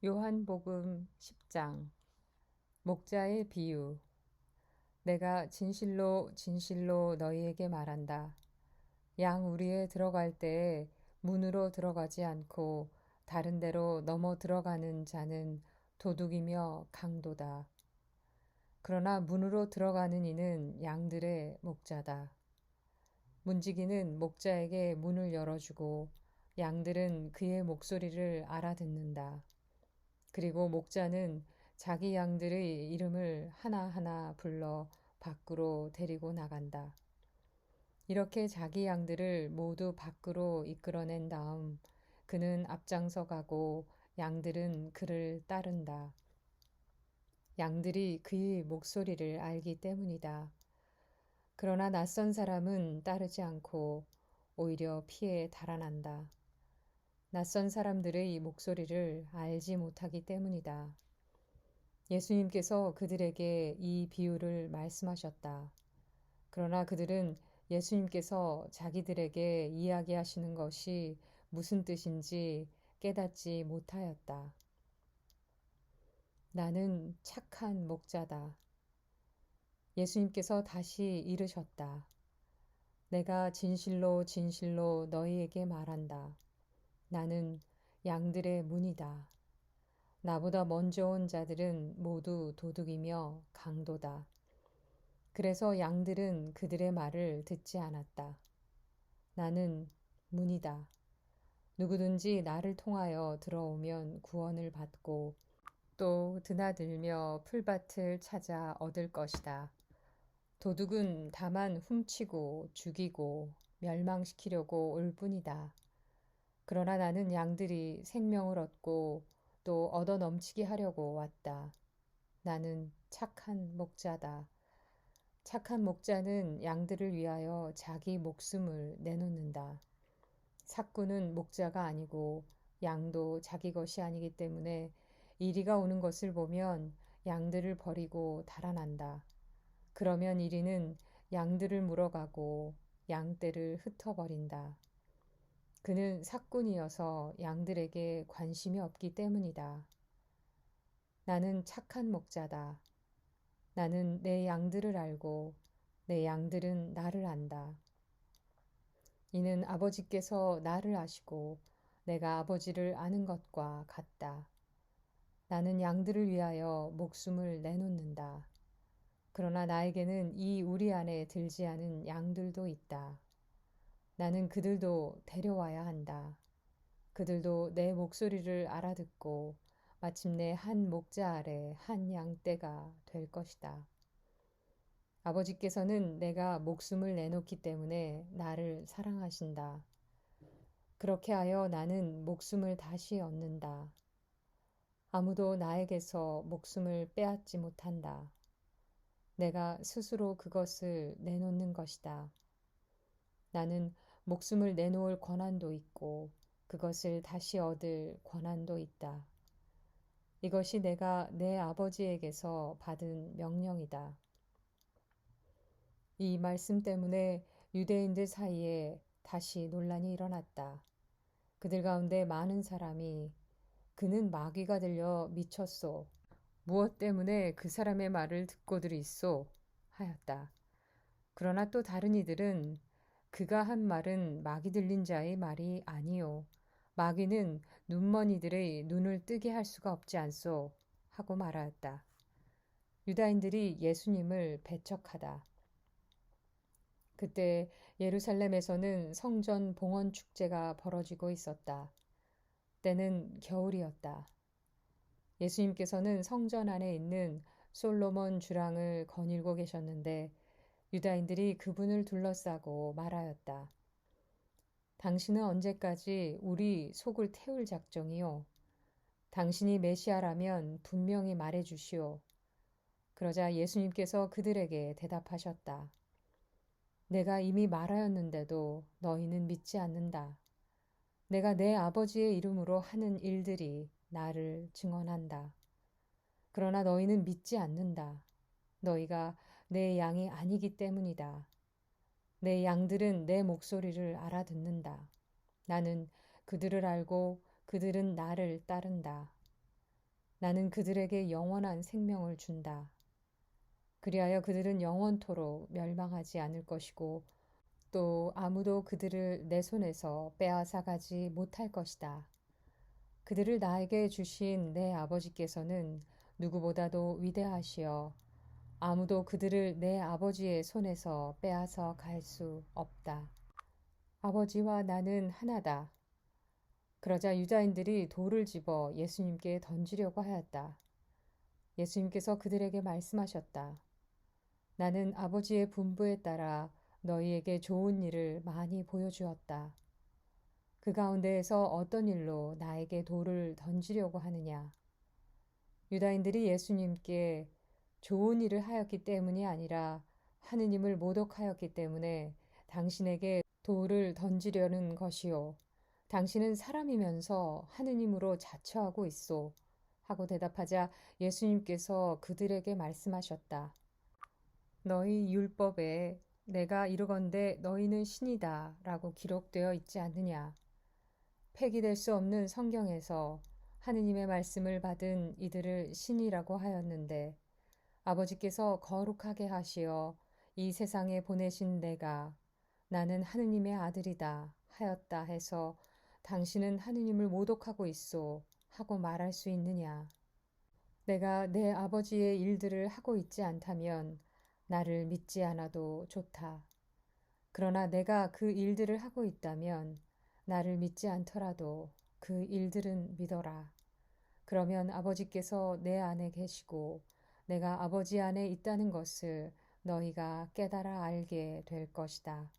요한복음 10장 목자의 비유. 내가 진실로 진실로 너희에게 말한다. 양 우리에 들어갈 때에 문으로 들어가지 않고 다른 데로 넘어 들어가는 자는 도둑이며 강도다. 그러나 문으로 들어가는 이는 양들의 목자다. 문지기는 목자에게 문을 열어주고 양들은 그의 목소리를 알아듣는다. 그리고 목자는 자기 양들의 이름을 하나하나 불러 밖으로 데리고 나간다. 이렇게 자기 양들을 모두 밖으로 이끌어낸 다음 그는 앞장서 가고 양들은 그를 따른다. 양들이 그의 목소리를 알기 때문이다. 그러나 낯선 사람은 따르지 않고 오히려 피해 달아난다. 낯선 사람들의 목소리를 알지 못하기 때문이다. 예수님께서 그들에게 이 비유를 말씀하셨다. 그러나 그들은 예수님께서 자기들에게 이야기하시는 것이 무슨 뜻인지 깨닫지 못하였다. 나는 착한 목자다. 예수님께서 다시 이르셨다. 내가 진실로 진실로 너희에게 말한다. 나는 양들의 문이다. 나보다 먼저 온 자들은 모두 도둑이며 강도다. 그래서 양들은 그들의 말을 듣지 않았다. 나는 문이다. 누구든지 나를 통하여 들어오면 구원을 받고 또 드나들며 풀밭을 찾아 얻을 것이다. 도둑은 다만 훔치고 죽이고 멸망시키려고 올 뿐이다. 그러나 나는 양들이 생명을 얻고 또 얻어 넘치게 하려고 왔다. 나는 착한 목자다. 착한 목자는 양들을 위하여 자기 목숨을 내놓는다. 삭구는 목자가 아니고 양도 자기 것이 아니기 때문에 이리가 오는 것을 보면 양들을 버리고 달아난다. 그러면 이리는 양들을 물어가고 양떼를 흩어버린다. 그는 삭군이어서 양들에게 관심이 없기 때문이다. 나는 착한 목자다. 나는 내 양들을 알고 내 양들은 나를 안다. 이는 아버지께서 나를 아시고 내가 아버지를 아는 것과 같다. 나는 양들을 위하여 목숨을 내놓는다. 그러나 나에게는 이 우리 안에 들지 않은 양들도 있다. 나는 그들도 데려와야 한다. 그들도 내 목소리를 알아듣고 마침내 한 목자 아래 한 양떼가 될 것이다. 아버지께서는 내가 목숨을 내놓기 때문에 나를 사랑하신다. 그렇게 하여 나는 목숨을 다시 얻는다. 아무도 나에게서 목숨을 빼앗지 못한다. 내가 스스로 그것을 내놓는 것이다. 나는 목숨을 내놓을 권한도 있고 그것을 다시 얻을 권한도 있다. 이것이 내가 내 아버지에게서 받은 명령이다. 이 말씀 때문에 유대인들 사이에 다시 논란이 일어났다. 그들 가운데 많은 사람이 그는 마귀가 들려 미쳤소. 무엇 때문에 그 사람의 말을 듣고들 있소? 하였다. 그러나 또 다른 이들은 그가 한 말은 마귀 들린 자의 말이 아니요. 마귀는 눈먼이들의 눈을 뜨게 할 수가 없지 않소? 하고 말하였다. 유다인들이 예수님을 배척하다. 그때 예루살렘에서는 성전 봉헌 축제가 벌어지고 있었다. 때는 겨울이었다. 예수님께서는 성전 안에 있는 솔로몬 주랑을 거닐고 계셨는데 유다인들이 그분을 둘러싸고 말하였다. 당신은 언제까지 우리 속을 태울 작정이요? 당신이 메시아라면 분명히 말해 주시오. 그러자 예수님께서 그들에게 대답하셨다. 내가 이미 말하였는데도 너희는 믿지 않는다. 내가 내 아버지의 이름으로 하는 일들이 나를 증언한다. 그러나 너희는 믿지 않는다. 너희가 내 양이 아니기 때문이다. 내 양들은 내 목소리를 알아듣는다. 나는 그들을 알고 그들은 나를 따른다. 나는 그들에게 영원한 생명을 준다. 그리하여 그들은 영원토록 멸망하지 않을 것이고 또 아무도 그들을 내 손에서 빼앗아 가지 못할 것이다. 그들을 나에게 주신 내 아버지께서는 누구보다도 위대하시어 아무도 그들을 내 아버지의 손에서 빼앗아 갈 수 없다. 아버지와 나는 하나다. 그러자 유다인들이 돌을 집어 예수님께 던지려고 하였다. 예수님께서 그들에게 말씀하셨다. 나는 아버지의 분부에 따라 너희에게 좋은 일을 많이 보여주었다. 그 가운데에서 어떤 일로 나에게 돌을 던지려고 하느냐? 유다인들이 예수님께 좋은 일을 하였기 때문이 아니라 하느님을 모독하였기 때문에 당신에게 돌을 던지려는 것이요. 당신은 사람이면서 하느님으로 자처하고 있소. 하고 대답하자 예수님께서 그들에게 말씀하셨다. 너희 율법에 내가 이르건대 너희는 신이다 라고 기록되어 있지 않느냐. 폐기될 수 없는 성경에서 하느님의 말씀을 받은 이들을 신이라고 하였는데 아버지께서 거룩하게 하시어 이 세상에 보내신 내가 나는 하느님의 아들이다 하였다 해서 당신은 하느님을 모독하고 있소 하고 말할 수 있느냐. 내가 내 아버지의 일들을 하고 있지 않다면 나를 믿지 않아도 좋다. 그러나 내가 그 일들을 하고 있다면 나를 믿지 않더라도 그 일들은 믿어라. 그러면 아버지께서 내 안에 계시고 내가 아버지 안에 있다는 것을 너희가 깨달아 알게 될 것이다.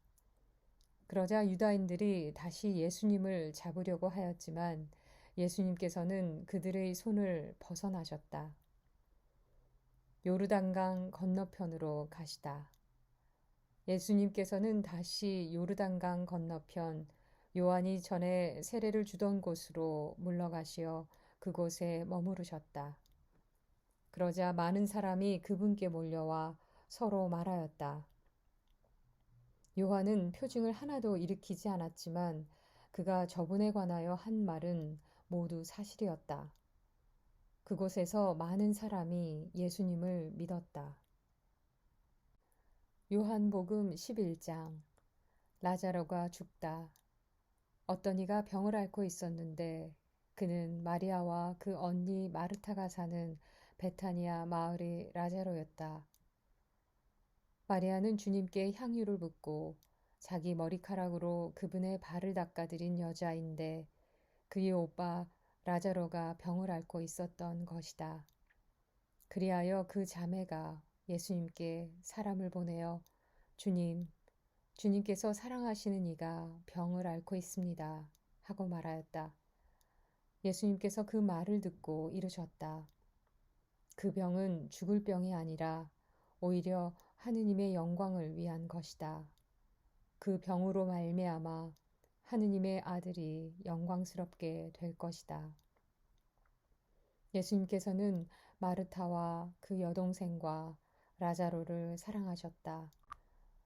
그러자 유다인들이 다시 예수님을 잡으려고 하였지만 예수님께서는 그들의 손을 벗어나셨다. 요르단강 건너편으로 가시다. 예수님께서는 다시 요르단강 건너편 요한이 전에 세례를 주던 곳으로 물러가시어 그곳에 머무르셨다. 그러자 많은 사람이 그분께 몰려와 서로 말하였다. 요한은 표징을 하나도 일으키지 않았지만 그가 저분에 관하여 한 말은 모두 사실이었다. 그곳에서 많은 사람이 예수님을 믿었다. 요한복음 11장 라자로가 죽다. 어떤 이가 병을 앓고 있었는데 그는 마리아와 그 언니 마르타가 사는 베타니아 마을의 라자로였다. 마리아는 주님께 향유를 붓고 자기 머리카락으로 그분의 발을 닦아드린 여자인데 그의 오빠 라자로가 병을 앓고 있었던 것이다. 그리하여 그 자매가 예수님께 사람을 보내어 주님께서 사랑하시는 이가 병을 앓고 있습니다. 하고 말하였다. 예수님께서 그 말을 듣고 이르셨다. 그 병은 죽을 병이 아니라 오히려 하느님의 영광을 위한 것이다. 그 병으로 말미암아 하느님의 아들이 영광스럽게 될 것이다. 예수님께서는 마르타와 그 여동생과 라자로를 사랑하셨다.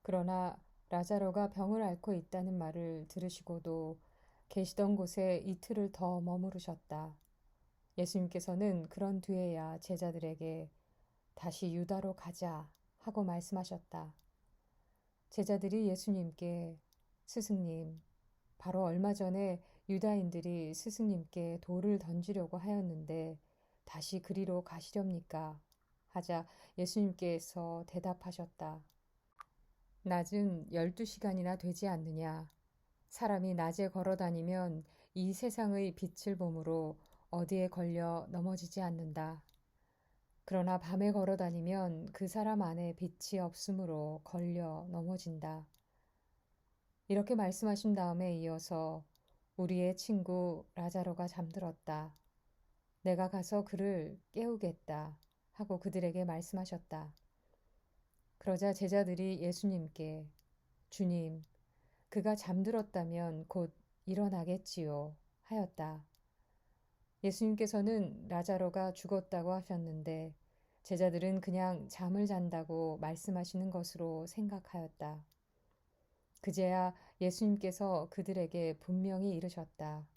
그러나 라자로가 병을 앓고 있다는 말을 들으시고도 계시던 곳에 이틀을 더 머무르셨다. 예수님께서는 그런 뒤에야 제자들에게 다시 유다로 가자 하고 말씀하셨다. 제자들이 예수님께 스승님, 바로 얼마 전에 유다인들이 스승님께 돌을 던지려고 하였는데 다시 그리로 가시렵니까? 하자 예수님께서 대답하셨다. 낮은 12시간이나 되지 않느냐? 사람이 낮에 걸어 다니면 이 세상의 빛을 보므로 어디에 걸려 넘어지지 않는다. 그러나 밤에 걸어 다니면 그 사람 안에 빛이 없으므로 걸려 넘어진다. 이렇게 말씀하신 다음에 이어서 우리의 친구 라자로가 잠들었다. 내가 가서 그를 깨우겠다 하고 그들에게 말씀하셨다. 그러자 제자들이 예수님께 주님, 그가 잠들었다면 곧 일어나겠지요 하였다. 예수님께서는 라자로가 죽었다고 하셨는데 제자들은 그냥 잠을 잔다고 말씀하시는 것으로 생각하였다. 그제야 예수님께서 그들에게 분명히 이르셨다.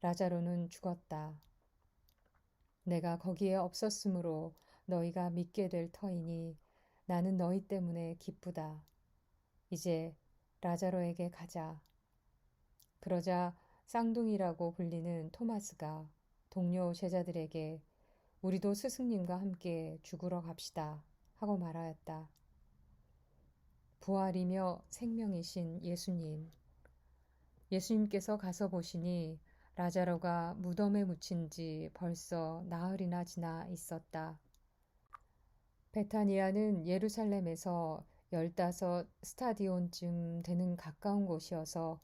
라자로는 죽었다. 내가 거기에 없었으므로 너희가 믿게 될 터이니 나는 너희 때문에 기쁘다. 이제 라자로에게 가자. 그러자 쌍둥이라고 불리는 토마스가 동료 제자들에게 우리도 스승님과 함께 죽으러 갑시다 하고 말하였다. 부활이며 생명이신 예수님. 예수님께서 가서 보시니 라자로가 무덤에 묻힌 지 벌써 나흘이나 지나 있었다. 베타니아는 예루살렘에서 15스타디온쯤 되는 가까운 곳이어서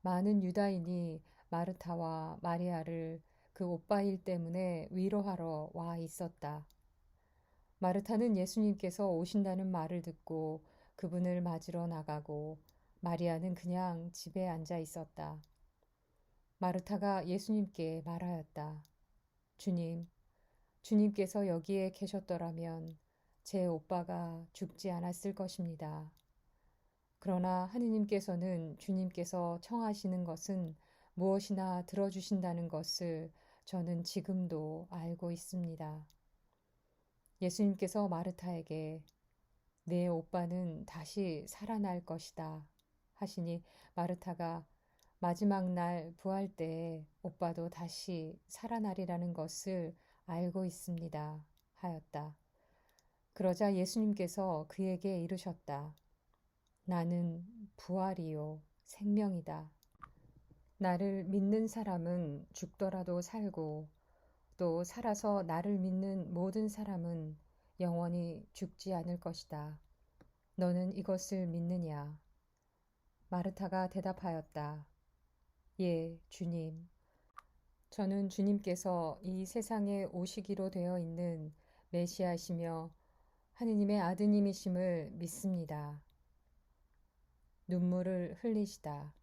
많은 유다인이 마르타와 마리아를 그 오빠일 때문에 위로하러 와 있었다. 마르타는 예수님께서 오신다는 말을 듣고 그분을 맞으러 나가고 마리아는 그냥 집에 앉아 있었다. 마르타가 예수님께 말하였다. 주님, 주님께서 여기에 계셨더라면 제 오빠가 죽지 않았을 것입니다. 그러나 하느님께서는 주님께서 청하시는 것은 무엇이나 들어주신다는 것을 저는 지금도 알고 있습니다. 예수님께서 마르타에게 내 오빠는 다시 살아날 것이다 하시니 마르타가 마지막 날 부활 때에 오빠도 다시 살아나리라는 것을 알고 있습니다 하였다. 그러자 예수님께서 그에게 이르셨다. 나는 부활이요 생명이다. 나를 믿는 사람은 죽더라도 살고 또 살아서 나를 믿는 모든 사람은 영원히 죽지 않을 것이다. 너는 이것을 믿느냐? 마르타가 대답하였다. 예, 주님. 저는 주님께서 이 세상에 오시기로 되어 있는 메시아시며 하느님의 아드님이심을 믿습니다. 눈물을 흘리시다.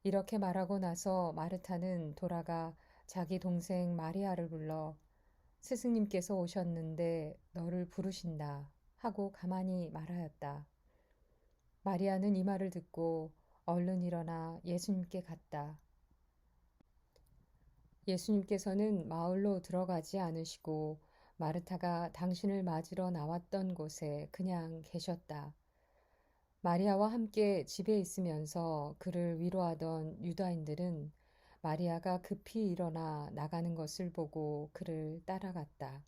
이렇게 말하고 나서 마르타는 돌아가 자기 동생 마리아를 불러 스승님께서 오셨는데 너를 부르신다 하고 가만히 말하였다. 마리아는 이 말을 듣고 얼른 일어나 예수님께 갔다. 예수님께서는 마을로 들어가지 않으시고 마르타가 당신을 맞으러 나왔던 곳에 그냥 계셨다. 마리아와 함께 집에 있으면서 그를 위로하던 유다인들은 마리아가 급히 일어나 나가는 것을 보고 그를 따라갔다.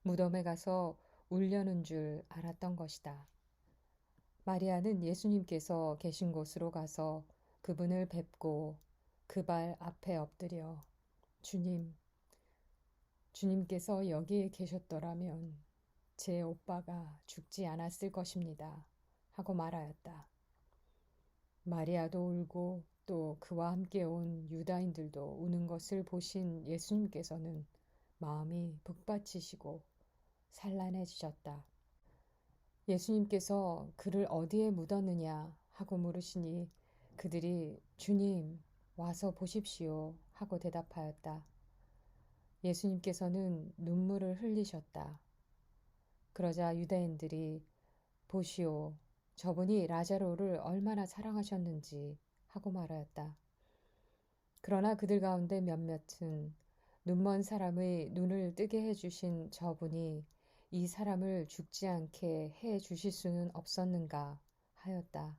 무덤에 가서 울려는 줄 알았던 것이다. 마리아는 예수님께서 계신 곳으로 가서 그분을 뵙고 그 발 앞에 엎드려 주님, 주님께서 여기에 계셨더라면 제 오빠가 죽지 않았을 것입니다. 하고 말하였다. 마리아도 울고 또 그와 함께 온 유다인들도 우는 것을 보신 예수님께서는 마음이 북받치시고 산란해지셨다. 예수님께서 그를 어디에 묻었느냐 하고 물으시니 그들이 주님 와서 보십시오 하고 대답하였다. 예수님께서는 눈물을 흘리셨다. 그러자 유대인들이 보시오 저분이 라자로를 얼마나 사랑하셨는지 하고 말하였다. 그러나 그들 가운데 몇몇은 눈먼 사람의 눈을 뜨게 해주신 저분이 이 사람을 죽지 않게 해 주실 수는 없었는가 하였다.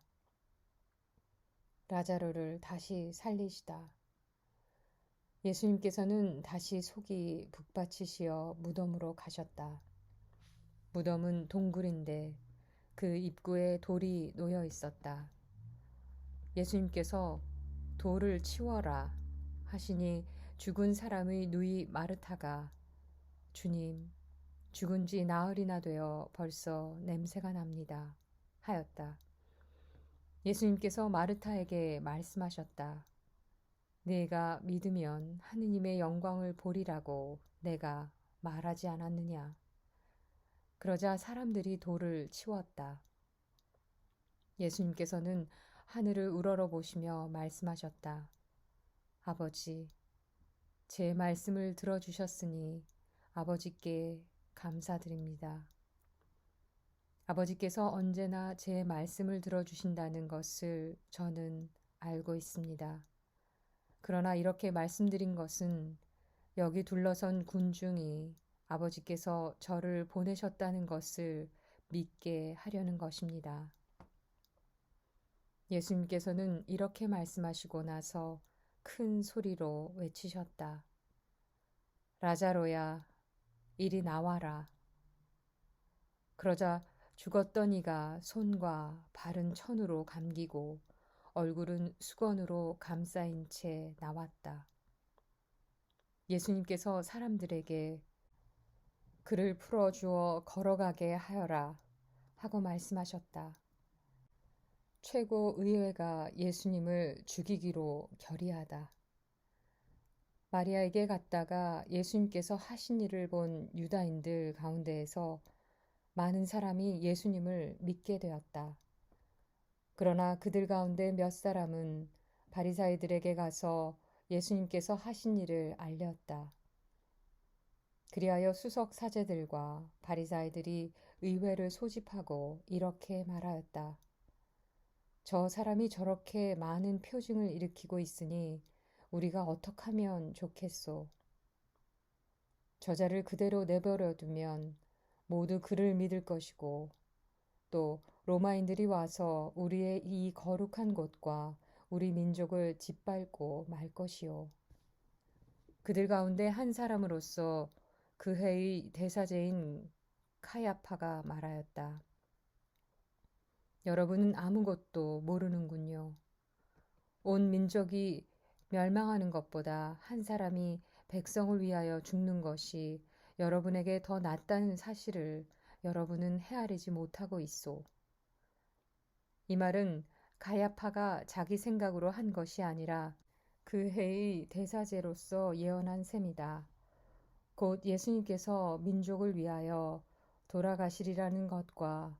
라자로를 다시 살리시다. 예수님께서는 다시 속이 북받치시어 무덤으로 가셨다. 무덤은 동굴인데 그 입구에 돌이 놓여 있었다. 예수님께서 돌을 치워라 하시니 죽은 사람의 누이 마르타가 주님, 죽은 지 나흘이나 되어 벌써 냄새가 납니다. 하였다. 예수님께서 마르타에게 말씀하셨다. 네가 믿으면 하느님의 영광을 보리라고 내가 말하지 않았느냐. 그러자 사람들이 돌을 치웠다. 예수님께서는 하늘을 우러러 보시며 말씀하셨다. 아버지, 제 말씀을 들어주셨으니 아버지께 감사드립니다. 아버지께서 언제나 제 말씀을 들어주신다는 것을 저는 알고 있습니다. 그러나 이렇게 말씀드린 것은 여기 둘러선 군중이 아버지께서 저를 보내셨다는 것을 믿게 하려는 것입니다. 예수님께서는 이렇게 말씀하시고 나서 큰 소리로 외치셨다. 라자로야, 이리 나와라. 그러자 죽었던 이가 손과 발은 천으로 감기고 얼굴은 수건으로 감싸인 채 나왔다. 예수님께서 사람들에게 그를 풀어주어 걸어가게 하여라 하고 말씀하셨다. 최고의회가 예수님을 죽이기로 결의하다. 마리아에게 갔다가 예수님께서 하신 일을 본 유다인들 가운데에서 많은 사람이 예수님을 믿게 되었다. 그러나 그들 가운데 몇 사람은 바리사이들에게 가서 예수님께서 하신 일을 알렸다. 그리하여 수석 사제들과 바리사이들이 의회를 소집하고 이렇게 말하였다. 저 사람이 저렇게 많은 표징을 일으키고 있으니 우리가 어떻게 하면 좋겠소? 저자를 그대로 내버려 두면 모두 그를 믿을 것이고 또 로마인들이 와서 우리의 이 거룩한 곳과 우리 민족을 짓밟고 말 것이요. 그들 가운데 한 사람으로서 그 해의 대사제인 카야파가 말하였다. 여러분은 아무것도 모르는군요. 온 민족이 멸망하는 것보다 한 사람이 백성을 위하여 죽는 것이 여러분에게 더 낫다는 사실을 여러분은 헤아리지 못하고 있소. 이 말은 가야파가 자기 생각으로 한 것이 아니라 그 해의 대사제로서 예언한 셈이다. 곧 예수님께서 민족을 위하여 돌아가시리라는 것과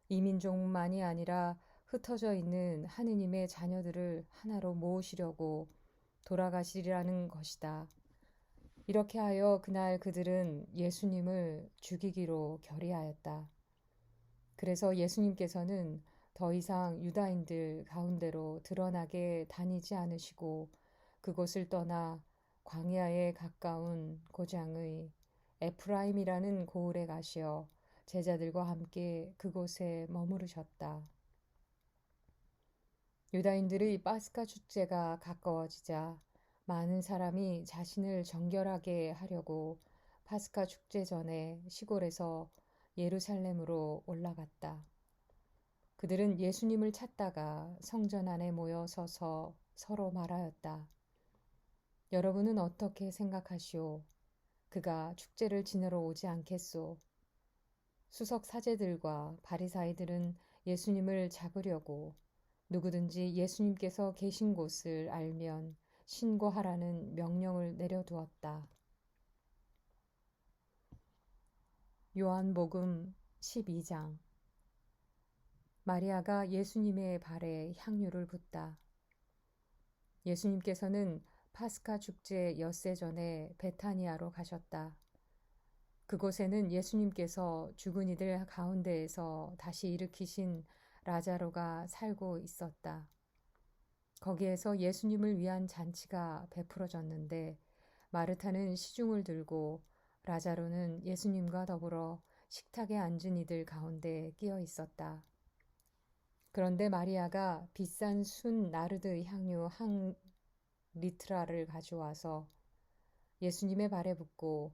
이 민족만이 아니라 흩어져 있는 하느님의 자녀들을 하나로 모으시려고 돌아가시리라는 것이다. 이렇게 하여 그날 그들은 예수님을 죽이기로 결의하였다. 그래서 예수님께서는 더 이상 유다인들 가운데로 드러나게 다니지 않으시고 그곳을 떠나 광야에 가까운 고장의 에프라임이라는 고을에 가시어 제자들과 함께 그곳에 머무르셨다. 유다인들의 파스카 축제가 가까워지자 많은 사람이 자신을 정결하게 하려고 파스카 축제 전에 시골에서 예루살렘으로 올라갔다. 그들은 예수님을 찾다가 성전 안에 모여 서서 서로 말하였다. 여러분은 어떻게 생각하시오? 그가 축제를 지내러 오지 않겠소? 수석 사제들과 바리사이들은 예수님을 잡으려고 누구든지 예수님께서 계신 곳을 알면 신고하라는 명령을 내려두었다. 요한복음 12장. 마리아가 예수님의 발에 향유를 붓다. 예수님께서는 파스카 축제 엿새 전에 베타니아로 가셨다. 그곳에는 예수님께서 죽은 이들 가운데에서 다시 일으키신 라자로가 살고 있었다. 거기에서 예수님을 위한 잔치가 베풀어졌는데 마르타는 시중을 들고 라자로는 예수님과 더불어 식탁에 앉은 이들 가운데 끼어 있었다. 그런데 마리아가 비싼 순 나르드 향유 한 리트라를 가져와서 예수님의 발에 붓고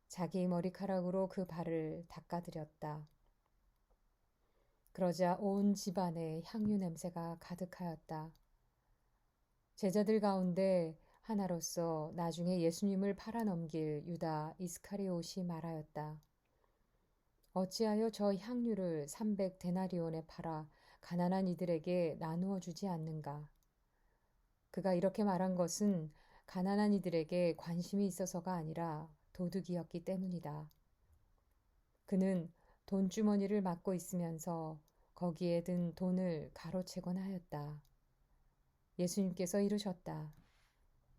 자기 머리카락으로 그 발을 닦아드렸다. 그러자 온 집안에 향유 냄새가 가득하였다. 제자들 가운데 하나로서 나중에 예수님을 팔아넘길 유다 이스카리옷이 말하였다. 어찌하여 저 향유를 300데나리온에 팔아 가난한 이들에게 나누어 주지 않는가? 그가 이렇게 말한 것은 가난한 이들에게 관심이 있어서가 아니라 도둑이었기 때문이다. 그는 돈주머니를 막고 있으면서 거기에 든 돈을 가로채곤 하였다. 예수님께서 이르셨다.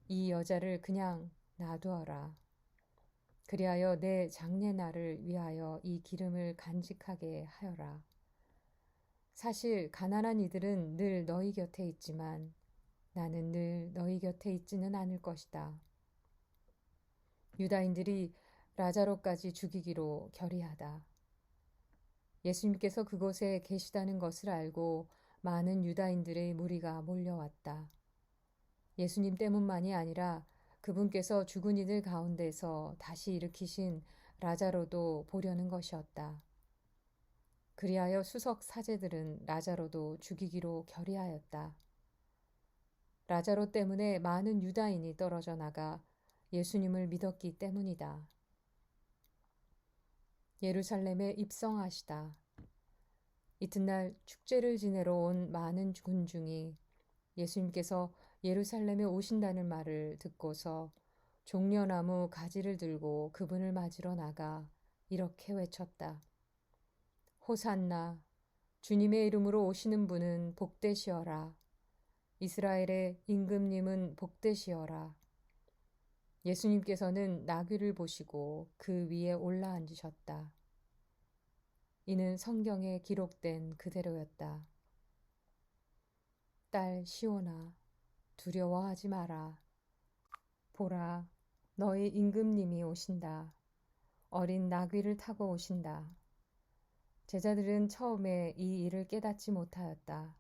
이 여자를 그냥 놔두어라. 그리하여 내 장례날을 위하여 이 기름을 간직하게 하여라. 사실 가난한 이들은 늘 너희 곁에 있지만 나는 늘 너희 곁에 있지는 않을 것이다. 유다인들이 라자로까지 죽이기로 결의하다. 예수님께서 그곳에 계시다는 것을 알고 많은 유다인들의 무리가 몰려왔다. 예수님 때문만이 아니라 그분께서 죽은 이들 가운데서 다시 일으키신 라자로도 보려는 것이었다. 그리하여 수석 사제들은 라자로도 죽이기로 결의하였다. 라자로 때문에 많은 유다인이 떨어져 나가 예수님을 믿었기 때문이다. 예루살렘에 입성하시다. 이튿날 축제를 지내러 온 많은 군중이 예수님께서 예루살렘에 오신다는 말을 듣고서 종려나무 가지를 들고 그분을 맞으러 나가 이렇게 외쳤다. 호산나, 주님의 이름으로 오시는 분은 복되시어라. 이스라엘의 임금님은 복되시어라. 예수님께서는 나귀를 보시고 그 위에 올라앉으셨다. 이는 성경에 기록된 그대로였다. 딸 시온아, 두려워하지 마라. 보라, 너희 임금님이 오신다. 어린 나귀를 타고 오신다. 제자들은 처음에 이 일을 깨닫지 못하였다.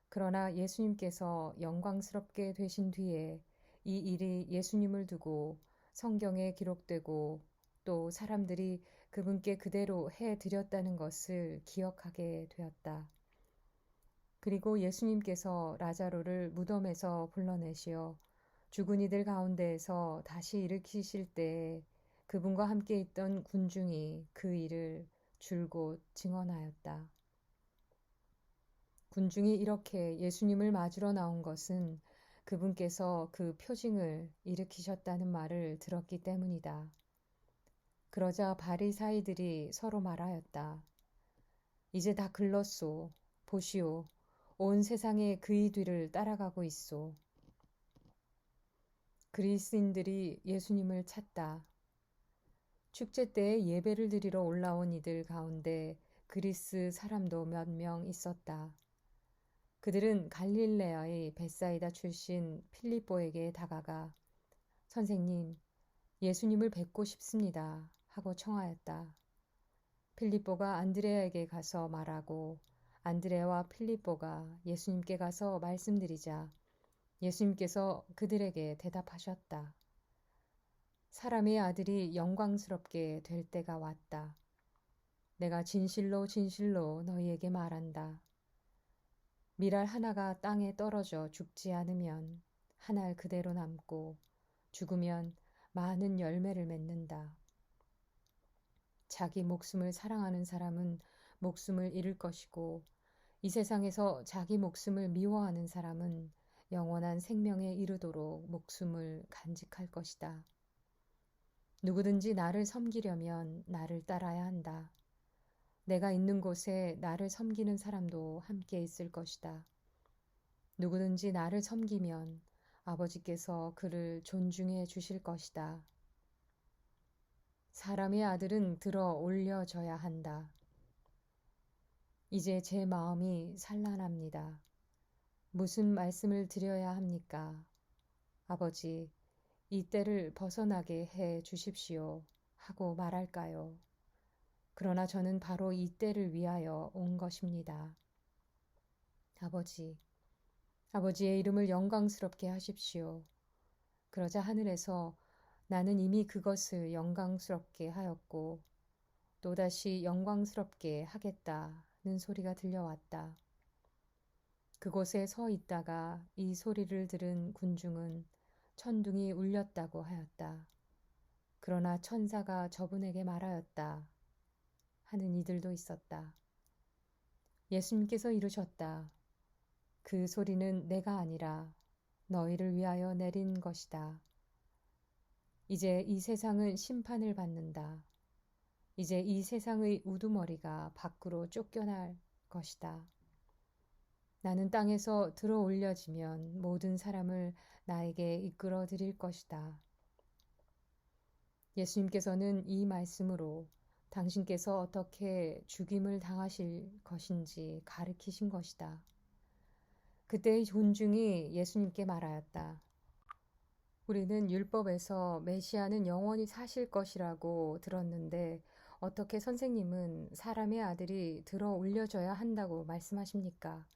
그러나 예수님께서 영광스럽게 되신 뒤에 이 일이 예수님을 두고 성경에 기록되고 또 사람들이 그분께 그대로 해드렸다는 것을 기억하게 되었다. 그리고 예수님께서 라자로를 무덤에서 불러내시어 죽은 이들 가운데에서 다시 일으키실 때에 그분과 함께 있던 군중이 그 일을 줄곧 증언하였다. 군중이 이렇게 예수님을 맞으러 나온 것은 그분께서 그 표징을 일으키셨다는 말을 들었기 때문이다. 그러자 바리사이들이 서로 말하였다. 이제 다 글렀소. 보시오. 온 세상에 그의 뒤를 따라가고 있소. 그리스인들이 예수님을 찾다. 축제 때에 예배를 드리러 올라온 이들 가운데 그리스 사람도 몇 명 있었다. 그들은 갈릴레아의 벳사이다 출신 필립보에게 다가가 선생님, 예수님을 뵙고 싶습니다 하고 청하였다. 필립보가 안드레아에게 가서 말하고 안드레아와 필립보가 예수님께 가서 말씀드리자 예수님께서 그들에게 대답하셨다. 사람의 아들이 영광스럽게 될 때가 왔다. 내가 진실로 진실로 너희에게 말한다. 밀알 하나가 땅에 떨어져 죽지 않으면 한 알 그대로 남고 죽으면 많은 열매를 맺는다. 자기 목숨을 사랑하는 사람은 목숨을 잃을 것이고 이 세상에서 자기 목숨을 미워하는 사람은 영원한 생명에 이르도록 목숨을 간직할 것이다. 누구든지 나를 섬기려면 나를 따라야 한다. 내가 있는 곳에 나를 섬기는 사람도 함께 있을 것이다. 누구든지 나를 섬기면 아버지께서 그를 존중해 주실 것이다. 사람의 아들은 들어 올려져야 한다. 이제 제 마음이 산란합니다. 무슨 말씀을 드려야 합니까? 아버지, 이 때를 벗어나게 해 주십시오 하고 말할까요? 그러나 저는 바로 이 때를 위하여 온 것입니다. 아버지, 아버지의 이름을 영광스럽게 하십시오. 그러자 하늘에서 나는 이미 그것을 영광스럽게 하였고 또다시 영광스럽게 하겠다는 소리가 들려왔다. 그곳에 서 있다가 이 소리를 들은 군중은 천둥이 울렸다고 하였다. 그러나 천사가 저분에게 말하였다. 하는 이들도 있었다. 예수님께서 이르셨다. 그 소리는 내가 아니라 너희를 위하여 내린 것이다. 이제 이 세상은 심판을 받는다. 이제 이 세상의 우두머리가 밖으로 쫓겨날 것이다. 나는 땅에서 들어 올려지면 모든 사람을 나에게 이끌어 드릴 것이다. 예수님께서는 이 말씀으로 당신께서 어떻게 죽임을 당하실 것인지 가르치신 것이다. 그때의 군중이 예수님께 말하였다. 우리는 율법에서 메시아는 영원히 사실 것이라고 들었는데 어떻게 선생님은 사람의 아들이 들어 올려져야 한다고 말씀하십니까?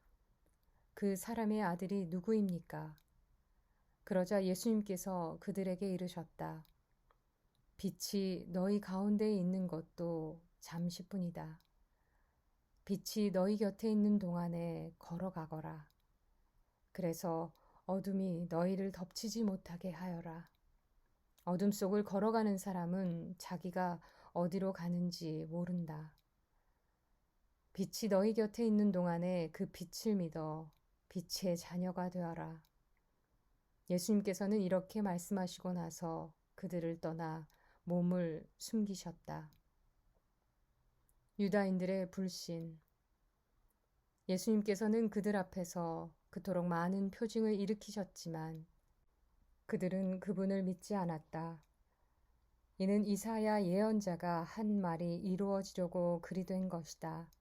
그 사람의 아들이 누구입니까? 그러자 예수님께서 그들에게 이르셨다. 빛이 너희 가운데에 있는 것도 잠시뿐이다. 빛이 너희 곁에 있는 동안에 걸어가거라. 그래서 어둠이 너희를 덮치지 못하게 하여라. 어둠 속을 걸어가는 사람은 자기가 어디로 가는지 모른다. 빛이 너희 곁에 있는 동안에 그 빛을 믿어 빛의 자녀가 되어라. 예수님께서는 이렇게 말씀하시고 나서 그들을 떠나 몸을 숨기셨다. 유다인들의 불신. 예수님께서는 그들 앞에서 그토록 많은 표징을 일으키셨지만 그들은 그분을 믿지 않았다. 이는 이사야 예언자가 한 말이 이루어지려고 그리 된 것이다.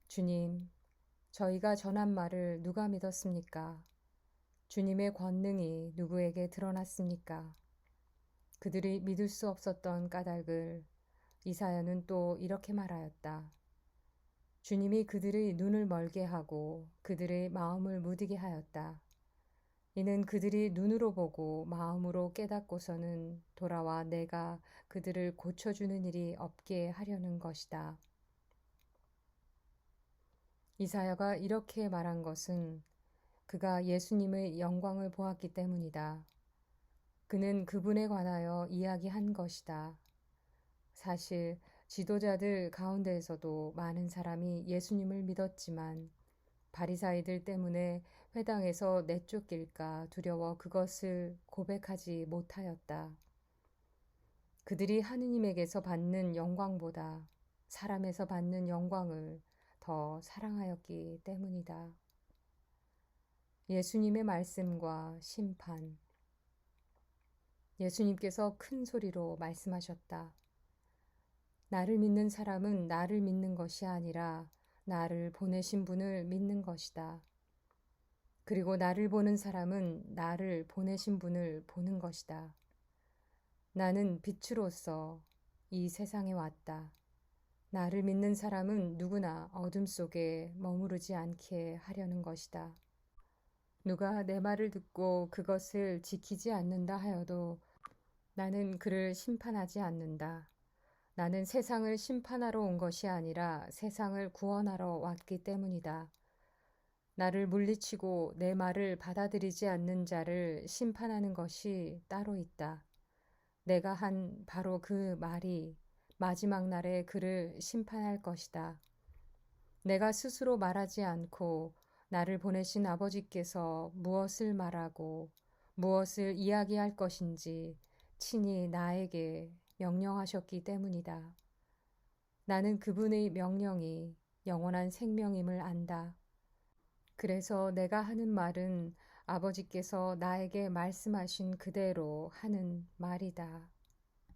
주님, 저희가 전한 말을 누가 믿었습니까? 주님의 권능이 누구에게 드러났습니까? 그들이 믿을 수 없었던 까닭을 이사야는 또 이렇게 말하였다. 주님이 그들의 눈을 멀게 하고 그들의 마음을 무디게 하였다. 이는 그들이 눈으로 보고 마음으로 깨닫고서는 돌아와 내가 그들을 고쳐주는 일이 없게 하려는 것이다. 이사야가 이렇게 말한 것은 그가 예수님의 영광을 보았기 때문이다. 그는 그분에 관하여 이야기한 것이다. 사실 지도자들 가운데에서도 많은 사람이 예수님을 믿었지만 바리사이들 때문에 회당에서 내쫓길까 두려워 그것을 고백하지 못하였다. 그들이 하느님에게서 받는 영광보다 사람에서 받는 영광을 더 사랑하였기 때문이다. 예수님의 말씀과 심판. 예수님께서 큰 소리로 말씀하셨다. 나를 믿는 사람은 나를 믿는 것이 아니라 나를 보내신 분을 믿는 것이다. 그리고 나를 보는 사람은 나를 보내신 분을 보는 것이다. 나는 빛으로서 이 세상에 왔다. 나를 믿는 사람은 누구나 어둠 속에 머무르지 않게 하려는 것이다. 누가 내 말을 듣고 그것을 지키지 않는다 하여도 나는 그를 심판하지 않는다. 나는 세상을 심판하러 온 것이 아니라 세상을 구원하러 왔기 때문이다. 나를 물리치고 내 말을 받아들이지 않는 자를 심판하는 것이 따로 있다. 내가 한 바로 그 말이 마지막 날에 그를 심판할 것이다. 내가 스스로 말하지 않고 나를 보내신 아버지께서 무엇을 말하고 무엇을 이야기할 것인지 친히 나에게 명령하셨기 때문이다. 나는 그분의 명령이 영원한 생명임을 안다. 그래서 내가 하는 말은 아버지께서 나에게 말씀하신 그대로 하는 말이다.